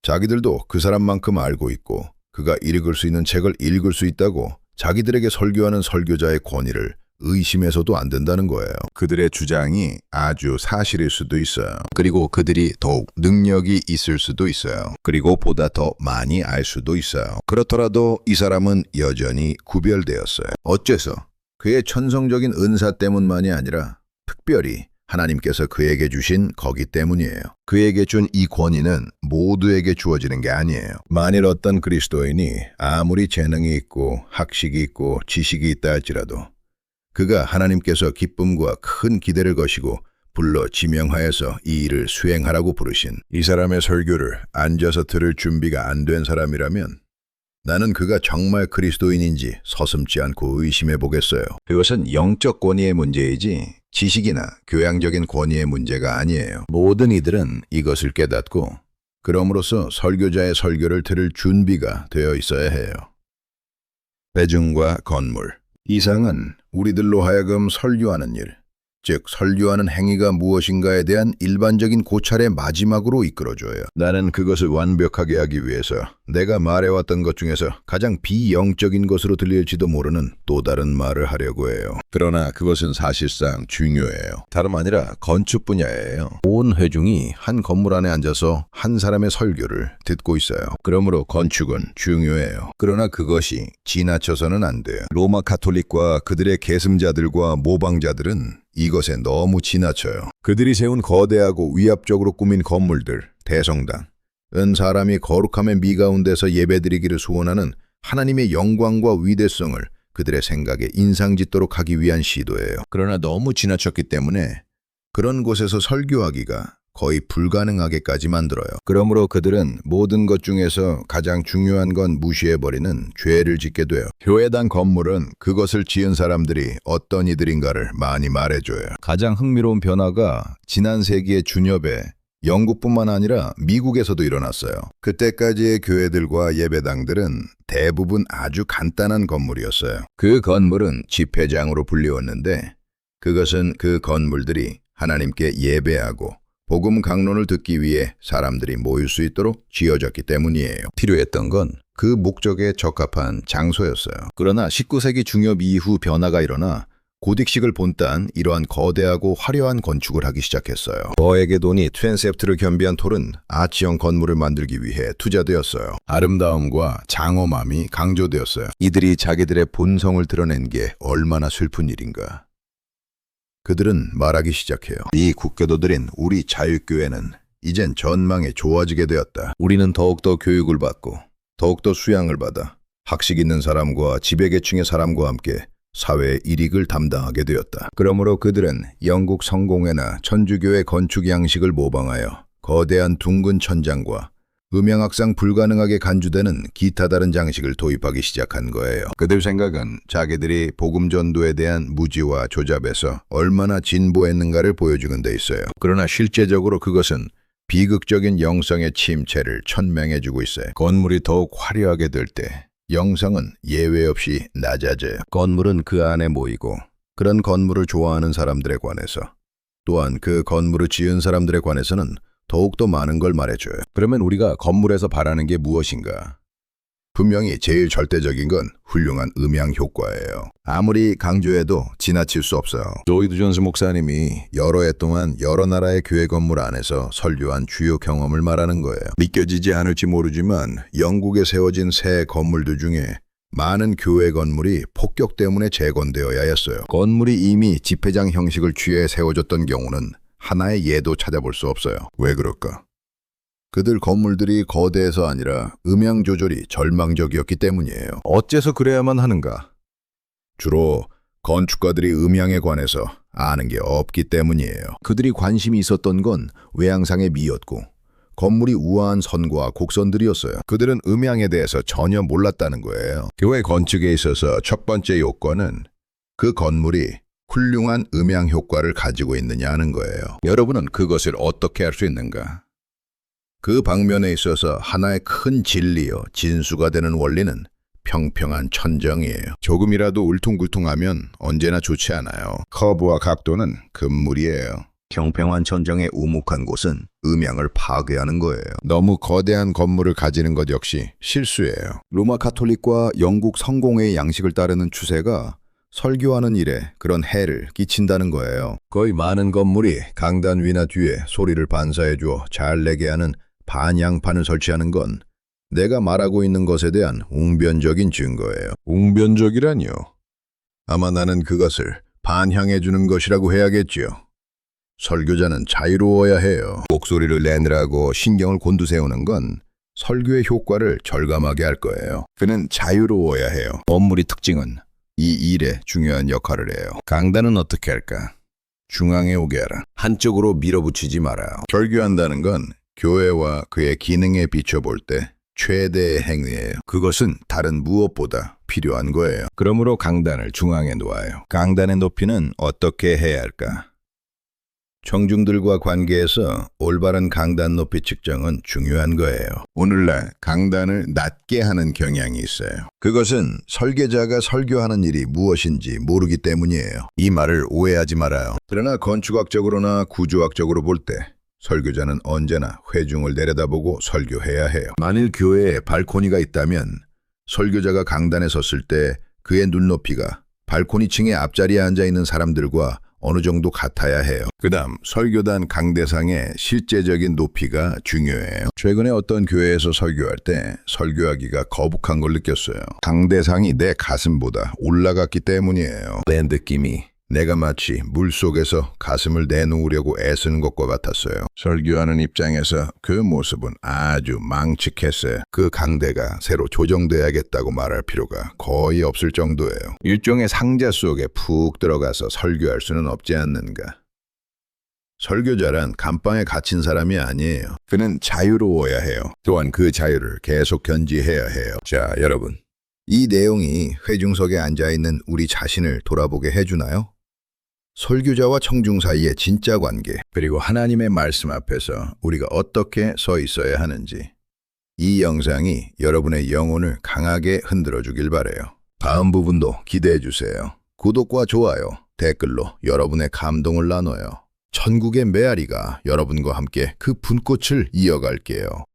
Speaker 1: 자기들도 그 사람만큼 알고 있고 그가 읽을 수 있는 책을 읽을 수 있다고 자기들에게 설교하는 설교자의 권위를 의심해서도 안 된다는 거예요. 그들의 주장이 아주 사실일 수도 있어요. 그리고 그들이 더욱 능력이 있을 수도 있어요. 그리고 보다 더 많이 알 수도 있어요. 그렇더라도 이 사람은 여전히 구별되었어요. 어째서? 그의 천성적인 은사 때문만이 아니라 특별히 하나님께서 그에게 주신 거기 때문이에요. 그에게 준 이 권위는 모두에게 주어지는 게 아니에요. 만일 어떤 그리스도인이 아무리 재능이 있고 학식이 있고 지식이 있다 할지라도 그가 하나님께서 기쁨과 큰 기대를 거시고 불러 지명하여서 이 일을 수행하라고 부르신 이 사람의 설교를 앉아서 들을 준비가 안 된 사람이라면 나는 그가 정말 그리스도인인지 서슴지 않고 의심해 보겠어요. 그것은 영적 권위의 문제이지 지식이나 교양적인 권위의 문제가 아니에요. 모든 이들은 이것을 깨닫고 그럼으로써 설교자의 설교를 들을 준비가 되어 있어야 해요. 배중과 건물. 이상은 우리들로 하여금 설교하는 일, 즉 설교하는 행위가 무엇인가에 대한 일반적인 고찰의 마지막으로 이끌어줘요. 나는 그것을 완벽하게 하기 위해서 내가 말해왔던 것 중에서 가장 비영적인 것으로 들릴지도 모르는 또 다른 말을 하려고 해요. 그러나 그것은 사실상 중요해요. 다름 아니라 건축 분야예요. 온 회중이 한 건물 안에 앉아서 한 사람의 설교를 듣고 있어요. 그러므로 건축은 중요해요. 그러나 그것이 지나쳐서는 안 돼요. 로마 가톨릭과 그들의 계승자들과 모방자들은 이것에 너무 지나쳐요. 그들이 세운 거대하고 위압적으로 꾸민 건물들, 대성당, 은 사람이 거룩함의 미가운데서 예배드리기를 소원하는 하나님의 영광과 위대성을 그들의 생각에 인상짓도록 하기 위한 시도예요. 그러나 너무 지나쳤기 때문에 그런 곳에서 설교하기가 거의 불가능하게까지 만들어요. 그러므로 그들은 모든 것 중에서 가장 중요한 건 무시해버리는 죄를 짓게 돼요. 교회당 건물은 그것을 지은 사람들이 어떤 이들인가를 많이 말해줘요. 가장 흥미로운 변화가 지난 세기의 준엽에 영국뿐만 아니라 미국에서도 일어났어요. 그때까지의 교회들과 예배당들은 대부분 아주 간단한 건물이었어요. 그 건물은 집회장으로 불리웠는데 그것은 그 건물들이 하나님께 예배하고 복음 강론을 듣기 위해 사람들이 모일 수 있도록 지어졌기 때문이에요. 필요했던 건 그 목적에 적합한 장소였어요. 그러나 19세기 중엽 이후 변화가 일어나 고딕식을 본딴 이러한 거대하고 화려한 건축을 하기 시작했어요. 거액의 돈이 트랜세프트를 겸비한 톨은 아치형 건물을 만들기 위해 투자되었어요. 아름다움과 장엄함이 강조되었어요. 이들이 자기들의 본성을 드러낸 게 얼마나 슬픈 일인가. 그들은 말하기 시작해요. 이 국교도들인 우리 자유교회는 이젠 전망에 좋아지게 되었다. 우리는 더욱더 교육을 받고 더욱더 수양을 받아 학식 있는 사람과 지배계층의 사람과 함께 사회의 일익을 담당하게 되었다. 그러므로 그들은 영국 성공회나 천주교의 건축 양식을 모방하여 거대한 둥근 천장과 음향악상 불가능하게 간주되는 기타 다른 장식을 도입하기 시작한 거예요. 그들 생각은 자기들이 복음 전도에 대한 무지와 조잡에서 얼마나 진보했는가를 보여주는 데 있어요. 그러나 실제적으로 그것은 비극적인 영성의 침체를 천명해주고 있어요. 건물이 더욱 화려하게 될 때 영성은 예외 없이 낮아져요. 건물은 그 안에 모이고 그런 건물을 좋아하는 사람들에 관해서 또한 그 건물을 지은 사람들에 관해서는 더욱더 많은 걸 말해줘요. 그러면 우리가 건물에서 바라는 게 무엇인가? 분명히 제일 절대적인 건 훌륭한 음향 효과예요. 아무리 강조해도 지나칠 수 없어요. 로이드 존스 목사님이 여러 해 동안 여러 나라의 교회 건물 안에서 설교한 주요 경험을 말하는 거예요. 믿겨지지 않을지 모르지만 영국에 세워진 새 건물들 중에 많은 교회 건물이 폭격 때문에 재건되어야 했어요. 건물이 이미 집회장 형식을 취해 세워졌던 경우는 하나의 예도 찾아볼 수 없어요. 왜 그럴까? 그들 건물들이 거대해서 아니라 음향 조절이 절망적이었기 때문이에요. 어째서 그래야만 하는가? 주로 건축가들이 음향에 관해서 아는 게 없기 때문이에요. 그들이 관심이 있었던 건 외양상의 미였고 건물이 우아한 선과 곡선들이었어요. 그들은 음향에 대해서 전혀 몰랐다는 거예요. 교회 건축에 있어서 첫 번째 요건은 그 건물이 훌륭한 음향 효과를 가지고 있느냐 하는 거예요. 여러분은 그것을 어떻게 할 수 있는가? 그 방면에 있어서 하나의 큰 진리요, 진수가 되는 원리는 평평한 천정이에요. 조금이라도 울퉁불퉁하면 언제나 좋지 않아요. 커브와 각도는 금물이에요. 평평한 천정의 우묵한 곳은 음향을 파괴하는 거예요. 너무 거대한 건물을 가지는 것 역시 실수예요. 로마 가톨릭과 영국 성공회의 양식을 따르는 추세가 설교하는 일에 그런 해를 끼친다는 거예요. 거의 많은 건물이 강단 위나 뒤에 소리를 반사해주어 잘 내게 하는 반향판을 설치하는 건 내가 말하고 있는 것에 대한 웅변적인 증거예요. 웅변적이라뇨? 아마 나는 그것을 반향해주는 것이라고 해야겠지요. 설교자는 자유로워야 해요. 목소리를 내느라고 신경을 곤두세우는 건 설교의 효과를 절감하게 할 거예요. 그는 자유로워야 해요. 건물의 특징은 이 일에 중요한 역할을 해요. 강단은 어떻게 할까? 중앙에 오게 하라. 한쪽으로 밀어붙이지 말아요. 설교한다는 건 교회와 그의 기능에 비춰볼 때 최대의 행위예요. 그것은 다른 무엇보다 필요한 거예요. 그러므로 강단을 중앙에 놓아요. 강단의 높이는 어떻게 해야 할까? 청중들과 관계에서 올바른 강단 높이 측정은 중요한 거예요. 오늘날 강단을 낮게 하는 경향이 있어요. 그것은 설계자가 설교하는 일이 무엇인지 모르기 때문이에요. 이 말을 오해하지 말아요. 그러나 건축학적으로나 구조학적으로 볼 때 설교자는 언제나 회중을 내려다보고 설교해야 해요. 만일 교회에 발코니가 있다면 설교자가 강단에 섰을 때 그의 눈높이가 발코니 층의 앞자리에 앉아있는 사람들과 어느 정도 같아야 해요. 그다음 설교단 강대상의 실제적인 높이가 중요해요. 최근에 어떤 교회에서 설교할 때 설교하기가 거북한 걸 느꼈어요. 강대상이 내 가슴보다 올라갔기 때문이에요. 내 느낌이 내가 마치 물속에서 가슴을 내놓으려고 애쓰는 것과 같았어요. 설교하는 입장에서 그 모습은 아주 망측했어요. 그 강대가 새로 조정돼야겠다고 말할 필요가 거의 없을 정도예요. 일종의 상자 속에 푹 들어가서 설교할 수는 없지 않는가. 설교자란 감방에 갇힌 사람이 아니에요. 그는 자유로워야 해요. 또한 그 자유를 계속 견지해야 해요. 자, 여러분. 이 내용이 회중석에 앉아있는 우리 자신을 돌아보게 해주나요? 설교자와 청중 사이의 진짜 관계, 그리고 하나님의 말씀 앞에서 우리가 어떻게 서 있어야 하는지, 이 영상이 여러분의 영혼을 강하게 흔들어 주길 바라요. 다음 부분도 기대해 주세요. 구독과 좋아요, 댓글로 여러분의 감동을 나눠요. 전국의 메아리가 여러분과 함께 그 분꽃을 이어갈게요.